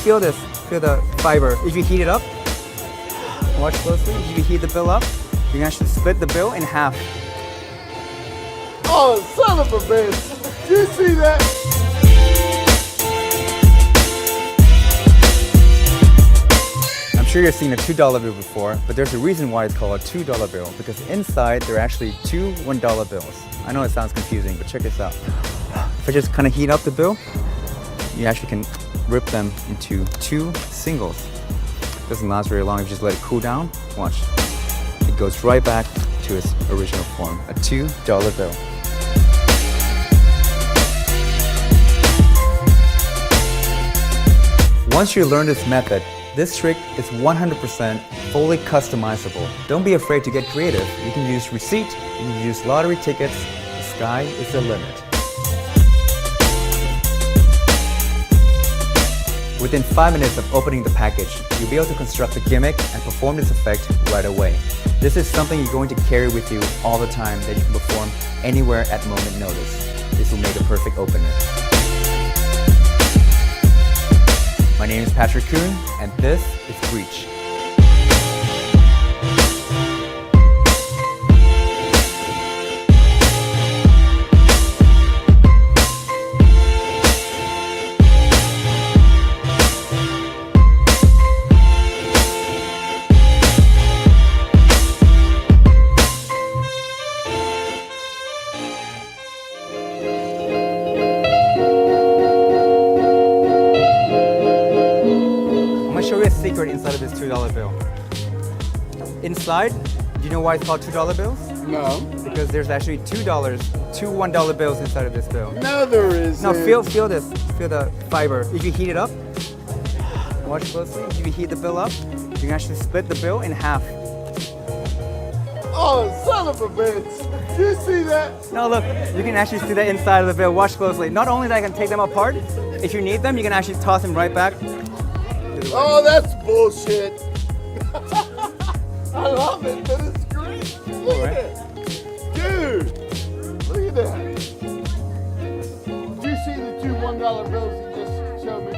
feel this. Feel the fiber. If you heat it up, watch closely. If you heat the bill up, you can actually split the bill in half. Oh, son of a bitch! Did you see that? I'm sure you've seen a $2 bill before, but there's a reason why it's called a $2 bill, because inside there are actually two $1 bills. I know it sounds confusing, but check this out. If I just kind of heat up the bill, you actually can rip them into two singles. It doesn't last very long if you just let it cool down. Watch. It goes right back to its original form, a $2 bill. Once you learn this method, this trick is 100% fully customizable. Don't be afraid to get creative. You can use receipt, you can use lottery tickets. The sky is the limit. Within 5 minutes of opening the package, you'll be able to construct the gimmick and perform this effect right away. This is something you're going to carry with you all the time that you can perform anywhere at moment notice. This will make a perfect opener. My name is Patrick Kun, and this is Breach. Show you a secret inside of this $2 bill. Inside, do you know why it's called $2 bills? No. Because there's actually two $1 bills inside of this bill. No, there isn't. No, feel this. Feel the fiber. If you heat it up, watch closely. If you heat the bill up, you can actually split the bill in half. Oh, son of a bitch! Did you see that? No, look, you can actually see the inside of the bill. Watch closely. Not only that, I can take them apart. If you need them, you can actually toss them right back. Oh, that's bullshit. I love it, but it's great. Look at it. Dude, look at that. Did you see the two $1 bills you just showed me?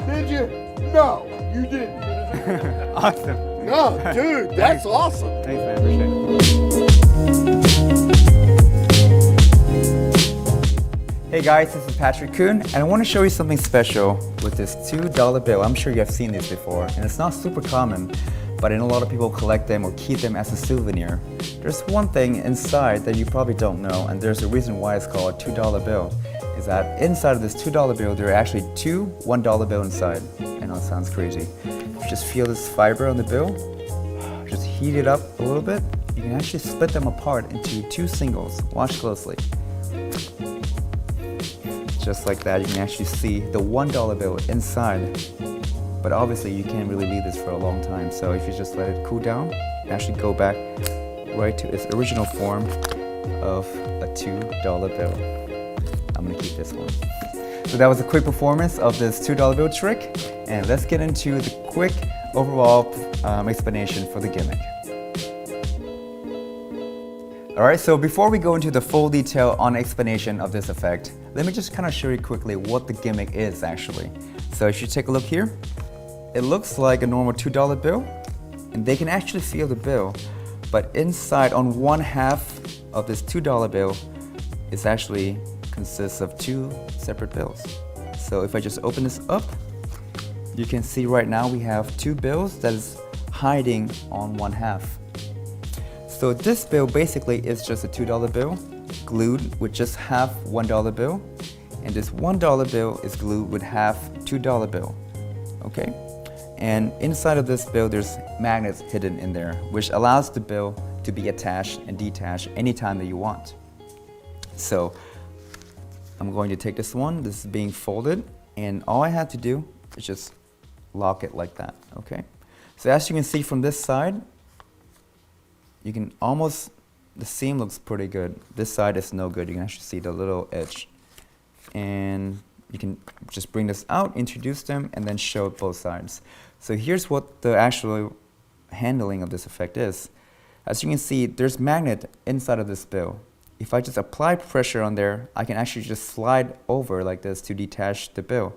Did you? No, you didn't. Awesome. No, dude, that's awesome. Thanks, man. Appreciate it. Hey guys, this is Patrick Kun, and I want to show you something special with this $2 bill. I'm sure you have seen these before, and it's not super common, but I know a lot of people collect them or keep them as a souvenir. There's one thing inside that you probably don't know, and there's a reason why it's called a $2 bill, is that inside of this $2 bill, there are actually two $1 bills inside. I know it sounds crazy. If you just feel this fiber on the bill, just heat it up a little bit, you can actually split them apart into two singles. Watch closely. Just like that, you can actually see the $1 bill inside. But obviously you can't really leave this for a long time, so if you just let it cool down, it actually go back right to its original form of a $2 bill. I'm gonna keep this one. So that was a quick performance of this $2 bill trick, and let's get into the quick overall explanation for the gimmick. Alright, so before we go into the full detail on explanation of this effect, let me just kind of show you quickly what the gimmick is actually. So if you take a look here, it looks like a normal $2 bill, and they can actually feel the bill, but inside on one half of this $2 bill is actually consists of two separate bills. So if I just open this up, you can see right now we have two bills that is hiding on one half. So this bill basically is just a $2 bill glued with just half $1 bill, and this $1 bill is glued with half $2 bill. Okay? And inside of this bill there's magnets hidden in there, which allows the bill to be attached and detached anytime that you want. So I'm going to take this one, this is being folded, and all I have to do is just lock it like that, okay? So as you can see from this side, you can almost, the seam looks pretty good. This side is no good. You can actually see the little edge. And you can just bring this out, introduce them, and then show both sides. So here's what the actual handling of this effect is. As you can see, there's magnet inside of this bill. If I just apply pressure on there, I can actually just slide over like this to detach the bill.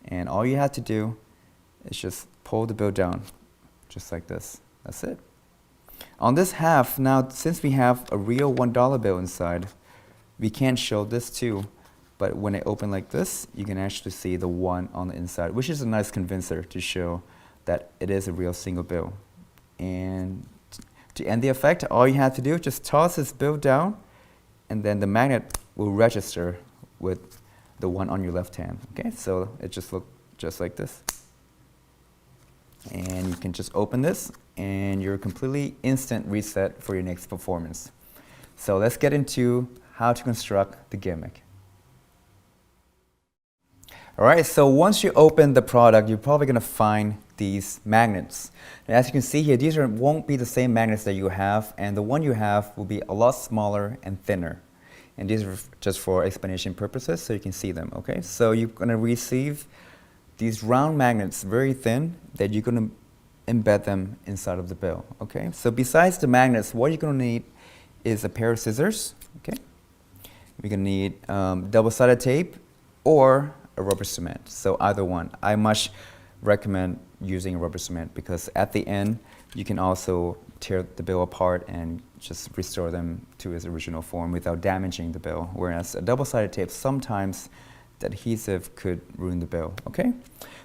And all you have to do is just pull the bill down, just like this. That's it. On this half, now since we have a real $1 bill inside, we can show this too, but when I open like this, you can actually see the 1 on the inside, which is a nice convincer to show that it is a real single bill. And to end the effect, all you have to do is just toss this bill down, and then the magnet will register with the 1 on your left hand. Okay, so it just looks just like this. And you can just open this, and you're completely instant reset for your next performance. So let's get into how to construct the gimmick. All right, so once you open the product, you're probably going to find these magnets. And as you can see here, these won't be the same magnets that you have, and the one you have will be a lot smaller and thinner. And these are just for explanation purposes, so you can see them, okay? So you're going to receive these round magnets, very thin, that you're going to embed them inside of the bill, okay? So besides the magnets, what you're going to need is a pair of scissors, okay? You're going to need double-sided tape or a rubber cement, so either one. I much recommend using rubber cement because at the end, you can also tear the bill apart and just restore them to its original form without damaging the bill, whereas a double-sided tape, sometimes the adhesive could ruin the bill, okay?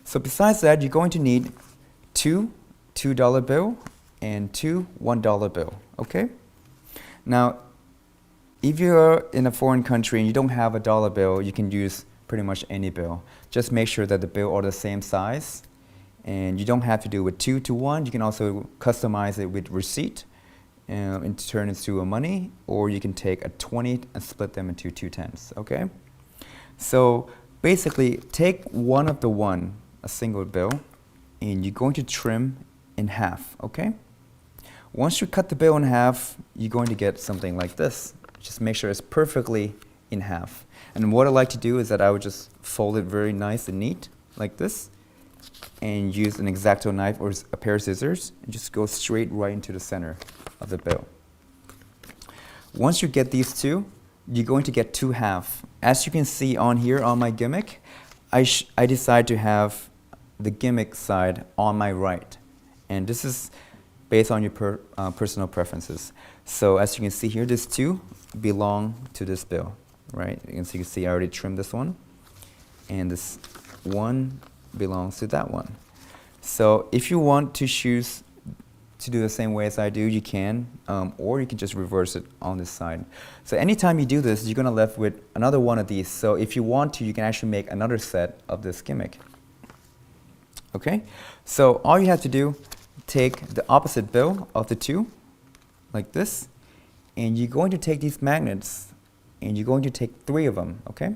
So besides that, you're going to need 2 $2 bill and 2 $1 bill, okay? Now, if you're in a foreign country and you don't have a dollar bill, you can use pretty much any bill. Just make sure that the bill are the same size, and you don't have to do it with 2 to 1. You can also customize it with receipt and turn it into a money, or you can take a 20 and split them into 2 10s, okay? So basically, take one of the a single bill, and you're going to trim in half, okay? Once you cut the bill in half, you're going to get something like this. Just make sure it's perfectly in half. And what I like to do is that I would just fold it very nice and neat, like this, and use an X-Acto knife or a pair of scissors, and just go straight right into the center of the bill. Once you get these two, you're going to get 2 halves. As you can see on here on my gimmick, I decide to have the gimmick side on my right. And this is based on your personal preferences. So as you can see here, these 2 belong to this bill, right? As you can see, I already trimmed this one, and this one belongs to that one. So if you want to choose to do the same way as I do, you can, or you can just reverse it on this side. So anytime you do this, you're gonna left with another one of these. So if you want to, you can actually make another set of this gimmick. Okay, so all you have to do, take the opposite bill of the 2, like this, and you're going to take these magnets, and you're going to take 3 of them, okay?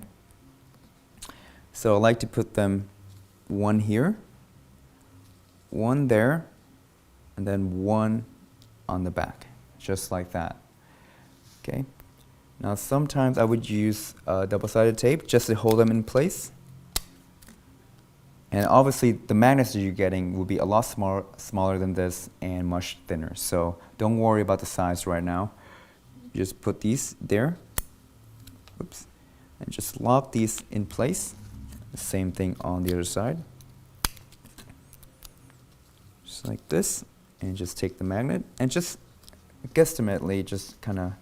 So I like to put them 1 here, 1 there, and then 1 on the back, just like that, okay? Now sometimes I would use double-sided tape just to hold them in place. And obviously, the magnets that you're getting will be a lot smaller than this and much thinner. So don't worry about the size right now. You just put these there, oops, and just lock these in place. The same thing on the other side. Just like this, and just take the magnet and just guesstimately just kind of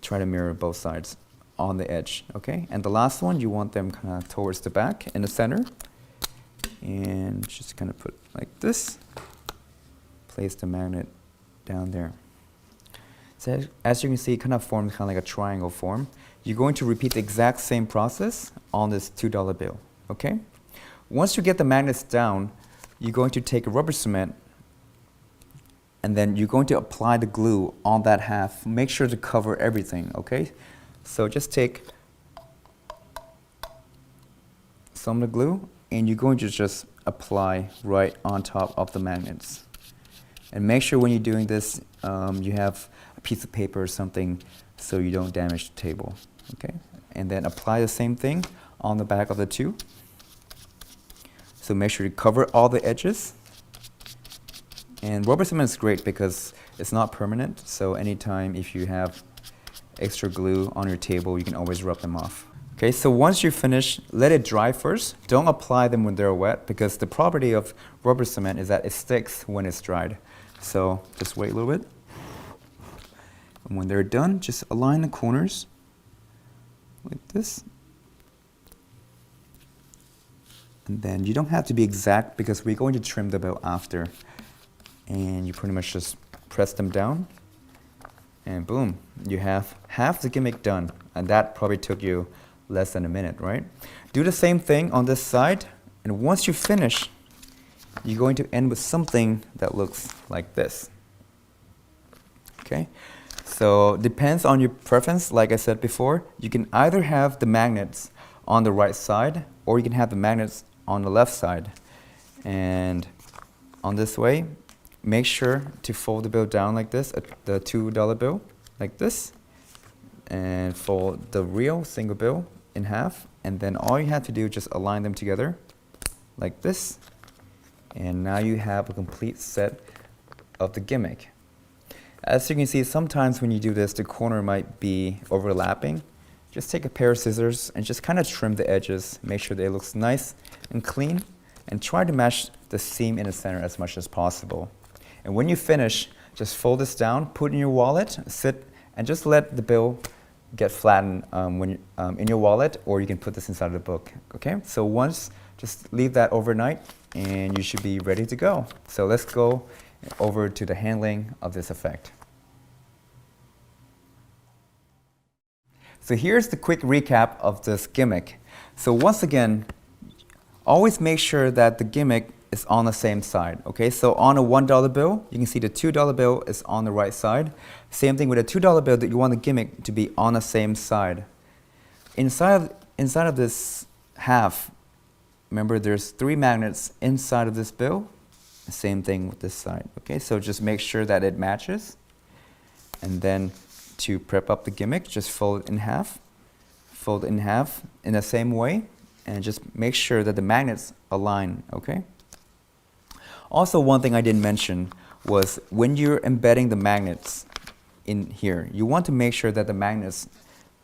try to mirror both sides on the edge, okay? And the last one, you want them kind of towards the back in the center. And just kind of put like this, place the magnet down there. So as you can see, it kind of forms kind of like a triangle form. You're going to repeat the exact same process on this $2 bill, okay? Once you get the magnets down, you're going to take a rubber cement, and then you're going to apply the glue on that half. Make sure to cover everything, okay? So just take some of the glue, and you're going to just apply right on top of the magnets. And make sure when you're doing this, you have a piece of paper or something so you don't damage the table, okay? And then apply the same thing on the back of the 2. So make sure to cover all the edges. And rubber cement is great because it's not permanent, so anytime if you have extra glue on your table, you can always rub them off. Okay, so once you finish, let it dry first. Don't apply them when they're wet because the property of rubber cement is that it sticks when it's dried. So just wait a little bit. And when they're done, just align the corners like this. And then you don't have to be exact because we're going to trim the bill after. And you pretty much just press them down. And boom, you have half the gimmick done. And that probably took you less than a minute, right? Do the same thing on this side. And once you finish, you're going to end with something that looks like this. Okay? So depends on your preference. Like I said before, you can either have the magnets on the right side or you can have the magnets on the left side. And on this way, make sure to fold the bill down like this, the $2 bill, like this, and fold the real single bill in half. And then all you have to do is just align them together like this. And now you have a complete set of the gimmick. As you can see, sometimes when you do this, the corner might be overlapping. Just take a pair of scissors and just kind of trim the edges, make sure that it looks nice and clean, and try to match the seam in the center as much as possible. And when you finish, just fold this down, put it in your wallet, sit, and just let the bill get flattened in your wallet, or you can put this inside of the book. Okay? So once, just leave that overnight, and you should be ready to go. So let's go over to the handling of this effect. So here's the quick recap of this gimmick. So once again, always make sure that the gimmick is on the same side. Okay, so on a $1 bill, you can see the $2 bill is on the right side. Same thing with a $2 bill, that you want the gimmick to be on the same side. Inside of this half, remember there's 3 magnets inside of this bill. Same thing with this side. Okay, so just make sure that it matches. And then to prep up the gimmick, just fold it in half in the same way, and just make sure that the magnets align. Okay. Also, one thing I didn't mention was when you're embedding the magnets in here, you want to make sure that the magnets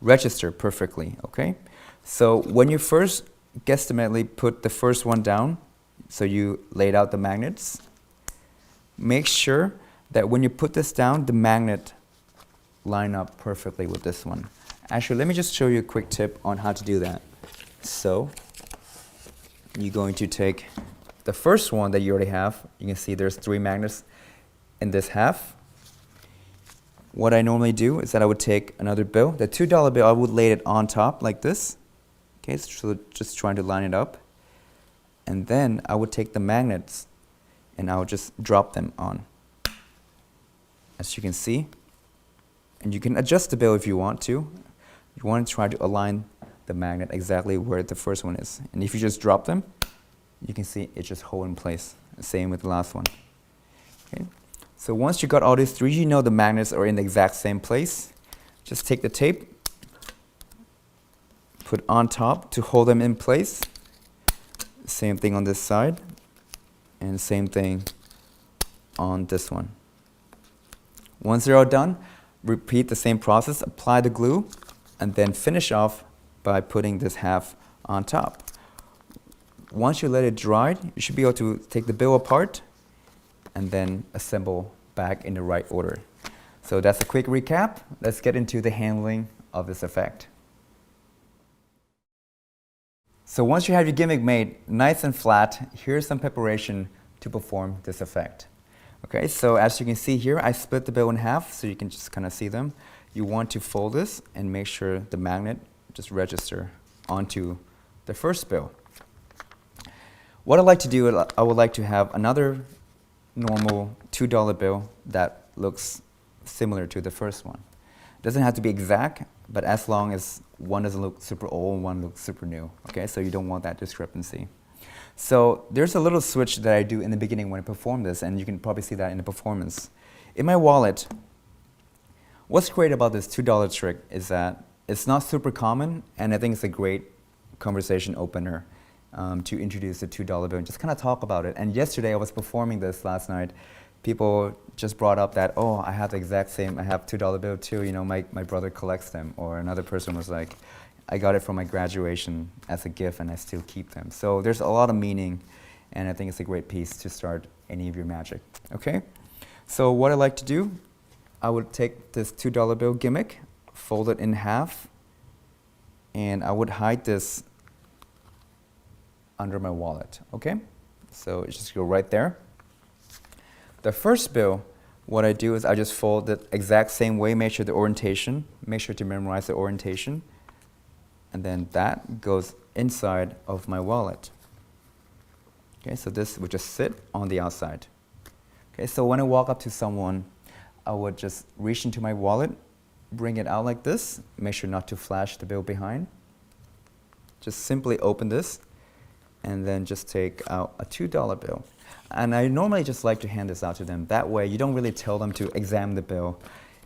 register perfectly. Okay. So when you first guesstimately put the first one down, so you laid out the magnets, make sure that when you put this down, the magnet line up perfectly with this one. Actually, let me just show you a quick tip on how to do that. So you're going to take the first one that you already have. You can see there's 3 magnets in this half. What I normally do is that I would take another bill, the $2 bill, I would lay it on top like this. Okay, so just trying to line it up. And then I would take the magnets and I would just drop them on, as you can see. And you can adjust the bill if you want to. You want to try to align the magnet exactly where the first one is. And if you just drop them, you can see it just hold in place. Same with the last one. Okay. So once you got all these 3, you know the magnets are in the exact same place. Just take the tape, put on top to hold them in place. Same thing on this side, and same thing on this one. Once they're all done, repeat the same process, apply the glue, and then finish off by putting this half on top. Once you let it dry, you should be able to take the bill apart and then assemble back in the right order. So that's a quick recap. Let's get into the handling of this effect. So once you have your gimmick made nice and flat, here's some preparation to perform this effect. Okay, so as you can see here, I split the bill in half so you can just kind of see them. You want to fold this and make sure the magnet just register onto the first bill. What I'd like to do, I would like to have another normal $2 bill that looks similar to the first one. It doesn't have to be exact, but as long as one doesn't look super old and one looks super new. Okay, so you don't want that discrepancy. So there's a little switch that I do in the beginning when I perform this, and you can probably see that in the performance. In my wallet, what's great about this $2 trick is that it's not super common, and I think it's a great conversation opener to introduce the $2 bill and just kind of talk about it. And yesterday I was performing this last night. People just brought up that, oh, I have the exact same, I have $2 bill too, you know, my brother collects them. Or another person was like, I got it from my graduation as a gift, and I still keep them. So there's a lot of meaning, and I think it's a great piece to start any of your magic. Okay? So what I like to do, I would take this $2 bill gimmick, fold it in half, and I would hide this under my wallet. Okay? So just go right there. The first bill, what I do is I just fold it exact same way, make sure the orientation, make sure to memorize the orientation, and then that goes inside of my wallet. Okay, so this would just sit on the outside. Okay, so when I walk up to someone, I would just reach into my wallet, bring it out like this, make sure not to flash the bill behind. Just simply open this, and then just take out a $2 bill. And I normally just like to hand this out to them. That way, you don't really tell them to examine the bill,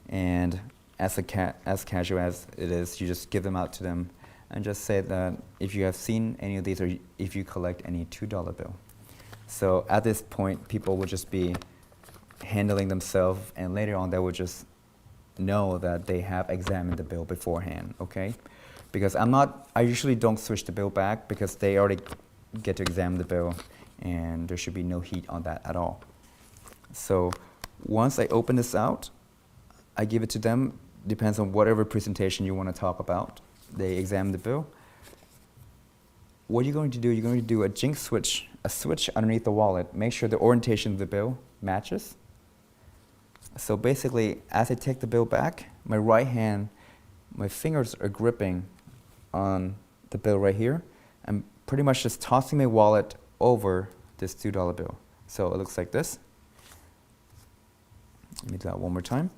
and as casual as it is, you just give them out to them and just say that if you have seen any of these or if you collect any $2 bill. So at this point, people will just be handling themselves, and later on, they will just know that they have examined the bill beforehand, okay? Because I usually don't switch the bill back because they already get to examine the bill, and there should be no heat on that at all. So once I open this out, I give it to them, depends on whatever presentation you want to talk about. They examine the bill. What you're going to do, you're going to do a jinx switch, a switch underneath the wallet. Make sure the orientation of the bill matches. So basically, as I take the bill back, my right hand, my fingers are gripping on the bill right here. I'm pretty much just tossing my wallet over this $2 bill. So it looks like this. Let me do that one more time.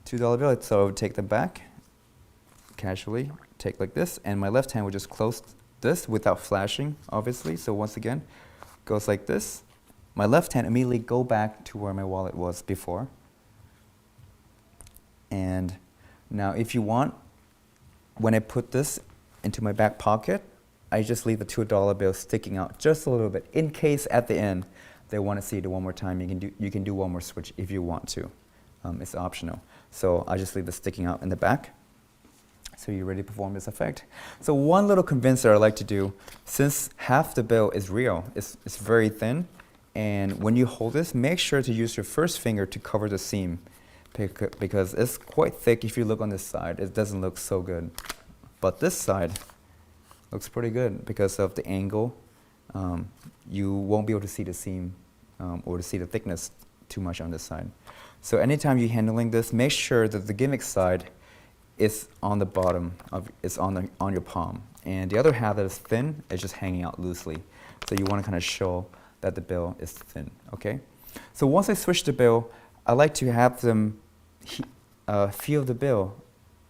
$2 bill, so I would take them back, casually, take like this, and my left hand would just close this without flashing, obviously. So once again, goes like this. My left hand immediately go back to where my wallet was before. And now if you want, when I put this into my back pocket, I just leave the $2 bill sticking out just a little bit. In case at the end they want to see it one more time, you can do one more switch if you want to. It's optional. So I just leave it sticking out in the back. So you're ready to perform this effect. So one little convincer I like to do, since half the bill is real, it's very thin, and when you hold this, make sure to use your first finger to cover the seam, because it's quite thick. If you look on this side, it doesn't look so good. But this side looks pretty good because of the angle. You won't be able to see the seam or to see the thickness too much on this side. So anytime you're handling this, make sure that the gimmick side is on the bottom, it's on your palm. And the other half that is thin is just hanging out loosely. So you want to kind of show that the bill is thin, okay? So once I switch the bill, I like to have them feel the bill.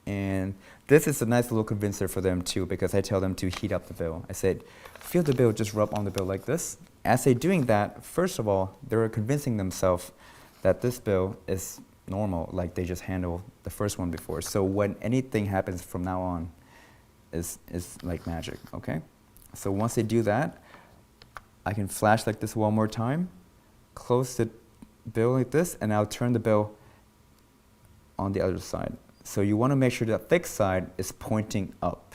And this is a nice little convincer for them too, because I tell them to heat up the bill. I said, feel the bill, just rub on the bill like this. As they're doing that, first of all, they're convincing themselves that this bill is normal, like they just handled the first one before. So when anything happens from now on, is like magic, okay? So once they do that, I can flash like this one more time, close the bill like this, and I'll turn the bill on the other side. So you want to make sure that thick side is pointing up.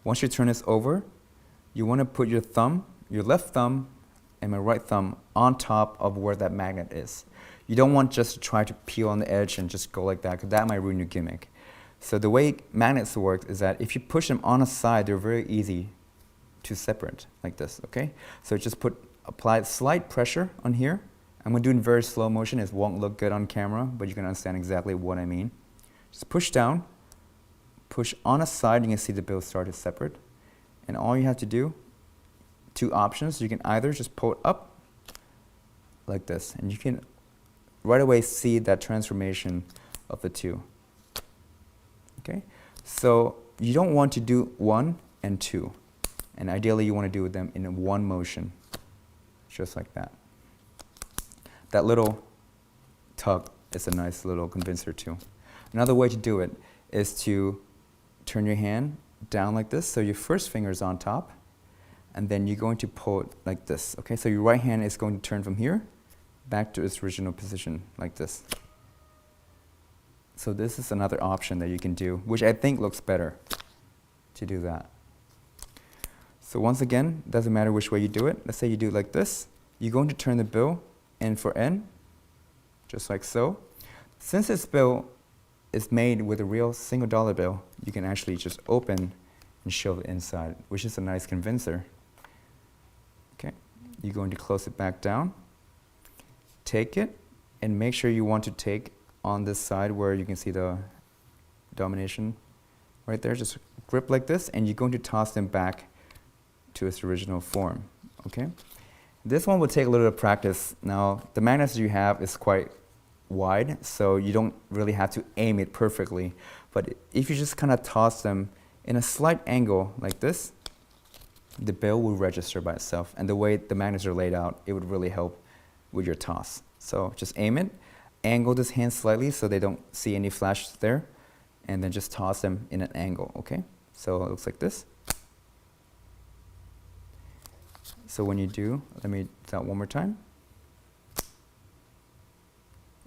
Once you turn this over, you want to put your thumb, your left thumb, and my right thumb on top of where that magnet is. You don't want just to try to peel on the edge and just go like that, because that might ruin your gimmick. So the way magnets work is that if you push them on a side, they're very easy to separate, like this, okay? So just apply slight pressure on here. I'm going to do it in very slow motion. It won't look good on camera, but you can understand exactly what I mean. Just push down, push on a side, you can see the bill start to separate. And all you have to do, two options, you can either just pull it up like this, and you can right away see that transformation of the two. Okay? So you don't want to do 1 and 2. And ideally you want to do them in one motion, just like that. That little tug is a nice little convincer too. Another way to do it is to turn your hand down like this, so your first finger is on top, and then you're going to pull it like this, okay? So your right hand is going to turn from here back to its original position, like this. So this is another option that you can do, which I think looks better to do that. So once again, doesn't matter which way you do it. Let's say you do it like this. You're going to turn the bill end for end, just like so. Since this bill is made with a real single dollar bill, you can actually just open and show the inside, which is a nice convincer. Okay, you're going to close it back down, take it, and make sure you want to take on this side where you can see the domination right there. Just grip like this, and you're going to toss them back to its original form. Okay, this one will take a little bit of practice. Now, the magnets you have is quite wide, so you don't really have to aim it perfectly. But if you just kind of toss them in a slight angle like this, the bill will register by itself. And the way the magnets are laid out, it would really help with your toss. So just aim it, angle this hand slightly so they don't see any flashes there, and then just toss them in an angle, okay? So it looks like this. So when you do, let me do that one more time.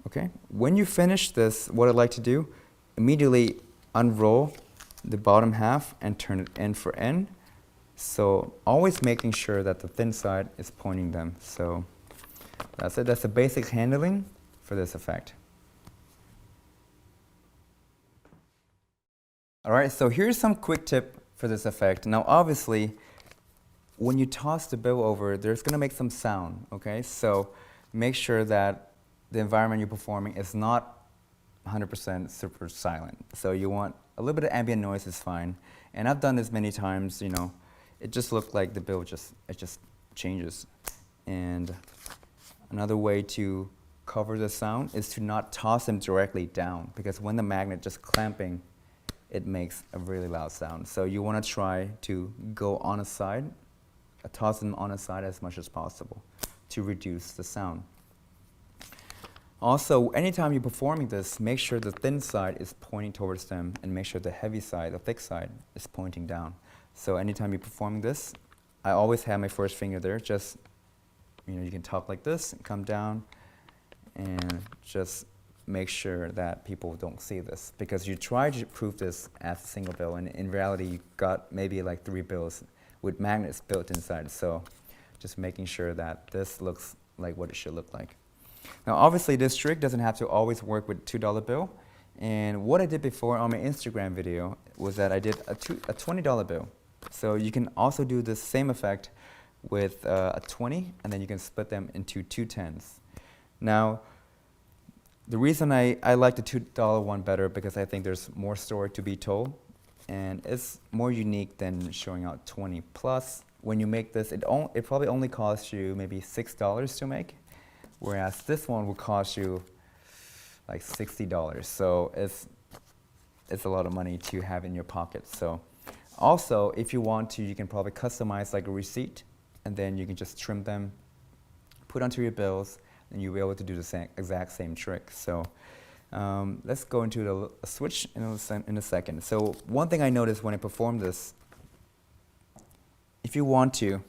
Okay, when you finish this, what I'd like to do, immediately unroll the bottom half and turn it end for end. So always making sure that the thin side is pointing them. So that's it, that's the basic handling for this effect. All right, so here's some quick tip for this effect. Now obviously, when you toss the bill over, there's gonna make some sound, okay? So make sure that the environment you're performing is not 100% super silent. So you want a little bit of ambient noise is fine. And I've done this many times, you know, it just looked like the bill just changes. And another way to cover the sound is to not toss them directly down, because when the magnet just clamping, it makes a really loud sound. So you want to try to go on a side, toss them on a side as much as possible to reduce the sound. Also, anytime you're performing this, make sure the thin side is pointing towards them, and make sure the heavy side, the thick side, is pointing down. So anytime you're performing this, I always have my first finger there. Just, you know, you can talk like this and come down, and just make sure that people don't see this, because you try to prove this as a single bill, and in reality, you got maybe like 3 bills with magnets built inside. So just making sure that this looks like what it should look like. Now obviously this trick doesn't have to always work with $2 bill, and what I did before on my Instagram video was that I did a $20 bill. So you can also do the same effect with a 20, and then you can split them into 2 10s. Now the reason I like the $2 one better, because I think there's more story to be told, and it's more unique than showing out 20. Plus, when you make this, it probably only costs you maybe $6 to make, whereas this one will cost you like $60. So it's a lot of money to have in your pocket. So also, if you want to, you can probably customize like a receipt, and then you can just trim them, put onto your bills, and you'll be able to do the exact same trick. So let's go into the switch in a second. So one thing I noticed when I performed this, if you want to,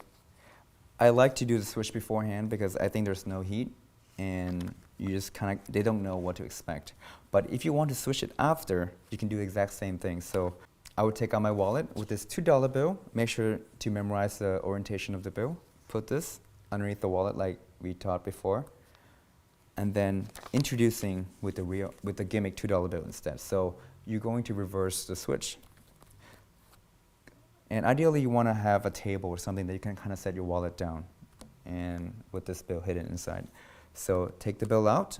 I like to do the switch beforehand, because I think there's no heat, and you just kind of, they don't know what to expect. But if you want to switch it after, you can do the exact same thing. So I would take out my wallet with this $2 bill, make sure to memorize the orientation of the bill, put this underneath the wallet like we taught before, and then introducing with the gimmick $2 bill instead. So you're going to reverse the switch. And ideally you want to have a table or something that you can kind of set your wallet down, and with this bill hidden inside. So take the bill out,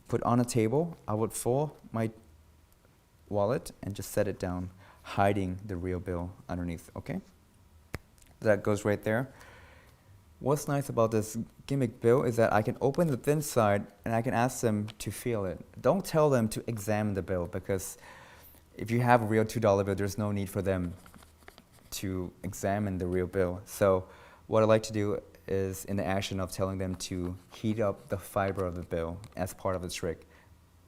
put on a table. I would fold my wallet and just set it down, hiding the real bill underneath, okay? That goes right there. What's nice about this gimmick bill is that I can open the thin side and I can ask them to feel it. Don't tell them to examine the bill, because if you have a real $2 bill, there's no need for them to examine the real bill. So what I like to do is, in the action of telling them to heat up the fiber of the bill as part of the trick,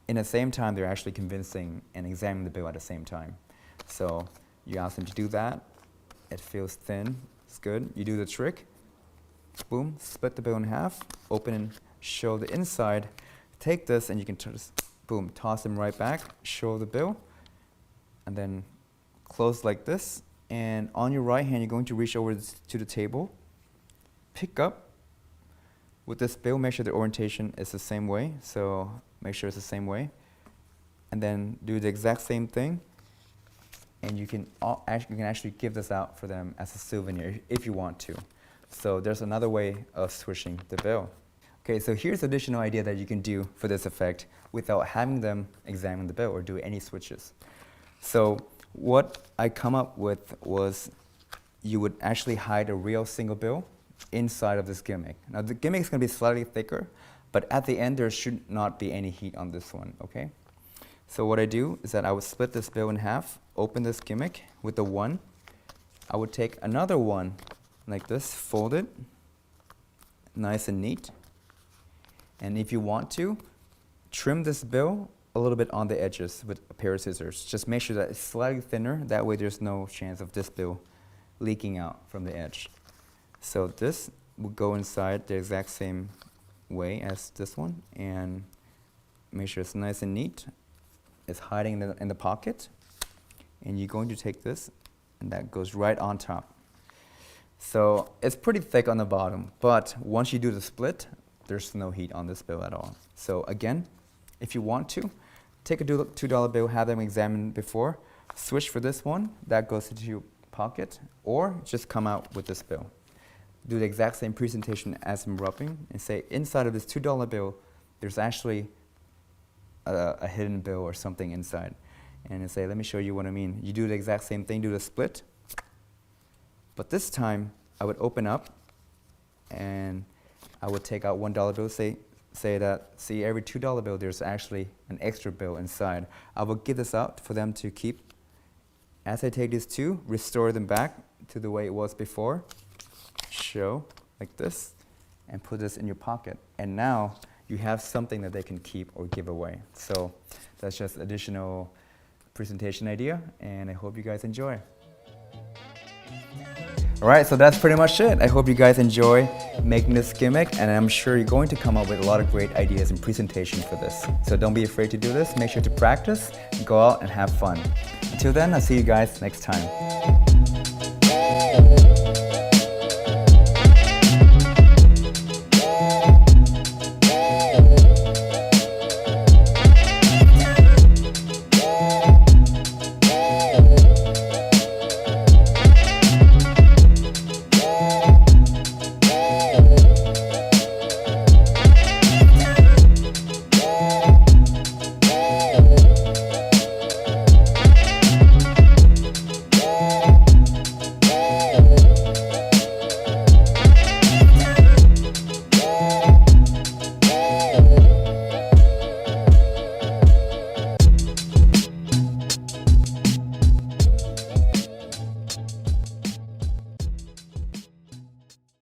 in the same time they're actually convincing and examining the bill at the same time. So you ask them to do that, it feels thin, it's good. You do the trick, boom, split the bill in half, open and show the inside. Take this and you can just boom, toss them right back, show the bill, and then close like this. And on your right hand, you're going to reach over to the table, pick up with this bill, make sure the orientation is the same way. So make sure it's the same way. And then do the exact same thing. And you can actually give this out for them as a souvenir if you want to. So there's another way of switching the bill. Okay, so here's an additional idea that you can do for this effect without having them examine the bill or do any switches. So what I come up with was you would actually hide a real single bill inside of this gimmick. Now the gimmick is going to be slightly thicker, but at the end there should not be any heat on this one, okay? So what I do is that I would split this bill in half, open this gimmick with the 1. I would take another one like this, fold it, nice and neat. And if you want to, trim this bill a little bit on the edges with a pair of scissors. Just make sure that it's slightly thinner, that way there's no chance of this bill leaking out from the edge. So this will go inside the exact same way as this one, and make sure it's nice and neat. It's hiding in the pocket, and you're going to take this, and that goes right on top. So it's pretty thick on the bottom, but once you do the split, there's no heat on this bill at all. So again, if you want to, take a $2 bill, have them examined before, switch for this one, that goes into your pocket, or just come out with this bill. Do the exact same presentation as I'm rubbing, and say inside of this $2 bill, there's actually a hidden bill or something inside. And say, let me show you what I mean. You do the exact same thing, do the split, but this time I would open up and I would take out $1 bill, say that, see, every $2 bill there's actually an extra bill inside. I will give this out for them to keep. As I take these two, restore them back to the way it was before, show like this, and put this in your pocket. And now you have something that they can keep or give away. So that's just additional presentation idea, and I hope you guys enjoy. Alright, so that's pretty much it. I hope you guys enjoy making this gimmick, and I'm sure you're going to come up with a lot of great ideas and presentation for this. So don't be afraid to do this. Make sure to practice, go out and have fun. Until then, I'll see you guys next time.